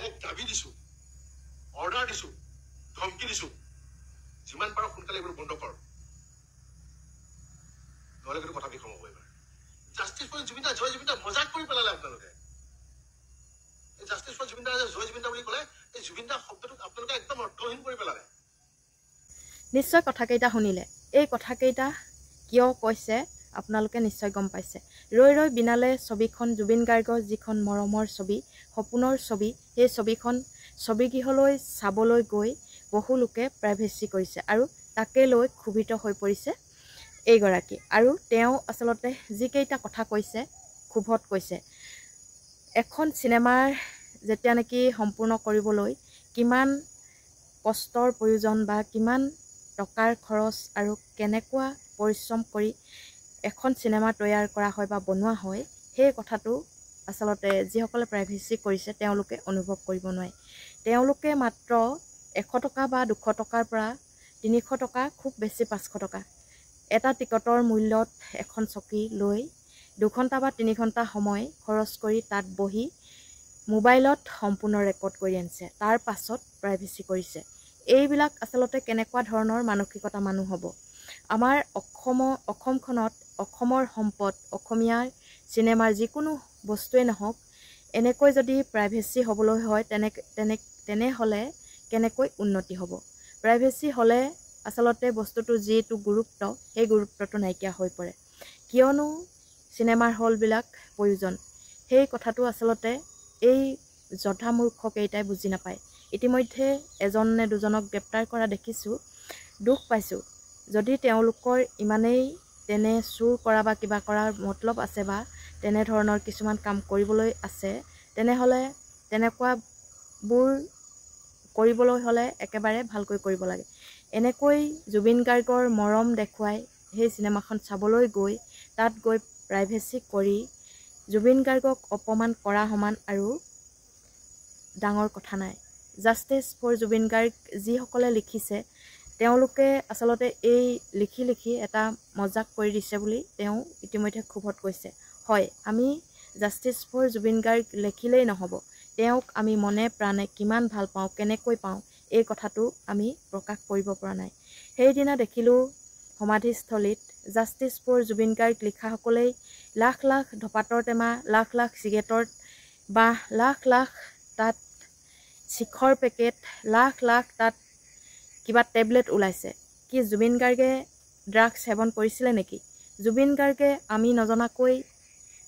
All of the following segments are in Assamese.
ডাইৰেক্ট দাবী দিছোঁ, অৰ্ডাৰ দিছোঁ, ধমকি দিছোঁ, যিমান পাৰোঁ সোনকালে এইবোৰ বন্ধ কৰ, নহ'লে কিন্তু কথা বিষম হ'ব এইবাৰ। জাষ্টিছ ফৰ জুবিন দা, জয় জুবিন দা মজাক কৰি পেলালে আপোনালোকে। এই জাষ্টিছ ফৰ জুবিন দা যে জয় জুবিন দা বুলি ক'লে, এই জুবিন দা শব্দটোক আপোনালোকে একদম অৰ্থহীন কৰি পেলালে। নিশ্চয় কথাকেইটা শুনিলে। এই কথাকেইটা কিয় কৈছে আপোনালোকে নিশ্চয় গম পাইছে। ৰৈ ৰৈ বিনালে ছবিখন, জুবিন গাৰ্গৰ যিখন মৰমৰ ছবি, সপোনৰ ছবি, সেই ছবিখন ছবিগৃহলৈ চাবলৈ গৈ বহু লোকে প্ৰাইভেচি কৰিছে আৰু তাকে লৈ ক্ষোভিত হৈ পৰিছে এইগৰাকী। আৰু তেওঁ আচলতে যিকেইটা কথা কৈছে ক্ষোভত কৈছে। এখন চিনেমাৰ যেতিয়া নেকি সম্পূৰ্ণ কৰিবলৈ কিমান কষ্টৰ প্ৰয়োজন বা কিমান টকাৰ খৰচ আৰু কেনেকুৱা পৰিশ্ৰম কৰি এখন চিনেমা তৈয়াৰ কৰা হয় বা বনোৱা হয়, সেই কথাটো আচলতে যিসকলে প্ৰাইভেচি কৰিছে তেওঁলোকে অনুভৱ কৰিব নোৱাৰে। তেওঁলোকে মাত্ৰ 100 টকা বা 200 টকাৰ পৰা 300 টকা, খুব বেছি 500 টকা এটা টিকটৰ মূল্যত এখন চকী লৈ 2 ঘণ্টা বা 3 ঘণ্টা সময় খৰচ কৰি তাত বহি মোবাইলত সম্পূৰ্ণ ৰেকৰ্ড কৰি আনিছে, তাৰ পাছত প্ৰাইভেচি কৰিছে। এইবিলাক আচলতে কেনেকুৱা ধৰণৰ মানসিকতা মানুহ হ'ব? আমাৰ অসমখনত অসমৰ সম্পদ, অসমীয়াৰ চিনেমাৰ যিকোনো বস্তুৱে নহওক, এনেকৈ যদি প্ৰাইভেচি হ'বলৈ হয় তেনেহ'লে কেনেকৈ উন্নতি হ'ব? প্ৰাইভেচি হ'লে আচলতে বস্তুটো যিটো গুৰুত্ব, সেই গুৰুত্বটো নাইকিয়া হৈ পৰে। কিয়নো চিনেমাৰ হলবিলাক প্ৰয়োজন, সেই কথাটো আচলতে এই জধামূৰ্খকেইটাই বুজি নাপায়। ইতিমধ্যে এজন নে দুজনক গ্ৰেপ্তাৰ কৰা দেখিছোঁ। দুখ পাইছোঁ। যদি তেওঁলোকৰ ইমানেই তেনে চুৰ কৰা বা কিবা কৰাৰ মতলব আছে বা তেনেধৰণৰ কিছুমান কাম কৰিবলৈ আছে, তেনেহ'লে তেনেকুৱাবোৰ কৰিবলৈ হ'লে একেবাৰে ভালকৈ কৰিব লাগে। এনেকৈ জুবিন গাৰ্গৰ মৰম দেখুৱাই সেই চিনেমাখন চাবলৈ গৈ তাত গৈ প্ৰাইভেচি কৰি জুবিন গাৰ্গক অপমান কৰা সমান আৰু ডাঙৰ কথা নাই। জাষ্টিছ ফৰ জুবিন গাৰ্গ যিসকলে লিখিছে, তেওঁলোকে আচলতে এই লিখি এটা মজাক কৰি দিছে বুলি তেওঁ ইতিমধ্যে ক্ষোভত কৈছে। হয়, আমি জাষ্টিছ ফৰ জুবিন গাৰ্গ লিখিলেই নহ'ব, তেওঁক আমি মনে প্ৰাণে কিমান ভাল পাওঁ, কেনেকৈ পাওঁ, এই কথাটো আমি প্ৰকাশ কৰিব পৰা নাই। সেইদিনা দেখিলোঁ সমাধিস্থলীত জাষ্টিছ ফৰ জুবিন গাৰ্গ লিখাসকলেই লাখ লাখ ধপাতৰ টেমা, লাখ লাখ চিগেটৰ বা লাখ লাখ তাত চিখৰ পেকেট, লাখ লাখ তাত কিবা টেবলেট ওলাইছে। কি জুবিন গাৰ্গে ড্ৰাগছ সেৱন কৰিছিলে নেকি? জুবিন গাৰ্গে আমি নজনাকৈ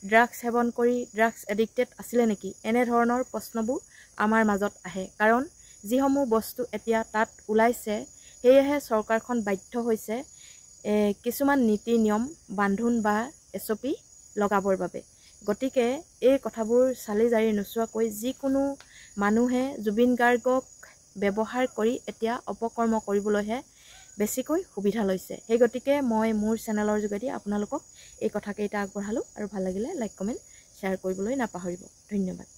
ড্ৰাগছ সেৱন কৰি ড্ৰাগছ এডিক্টেড আছিলে নেকি? এনেধৰণৰ প্ৰশ্নবোৰ আমাৰ মাজত আহে। কাৰণ যিসমূহ বস্তু এতিয়া তাত ওলাইছে, সেয়েহে চৰকাৰখন বাধ্য হৈছে কিছুমান নীতি নিয়ম বান্ধোন বা SOP লগাবৰ বাবে। গতিকে এই কথাবোৰ চালি জাৰি নোচোৱাকৈ যিকোনো মানুহে জুবিন গাৰ্গক ব্যৱহাৰ কৰি এতিয়া অপকৰ্ম কৰিবলৈহে বেছিকৈ সুবিধা লৈছে। সেই গতিকে মই মোৰ চেনেলৰ যোগেদি আপোনালোকক এই কথাকেইটা আগবঢ়ালোঁ আৰু ভাল লাগিলে লাইক, কমেণ্ট, শ্বেয়াৰ কৰিবলৈ নাপাহৰিব। ধন্যবাদ।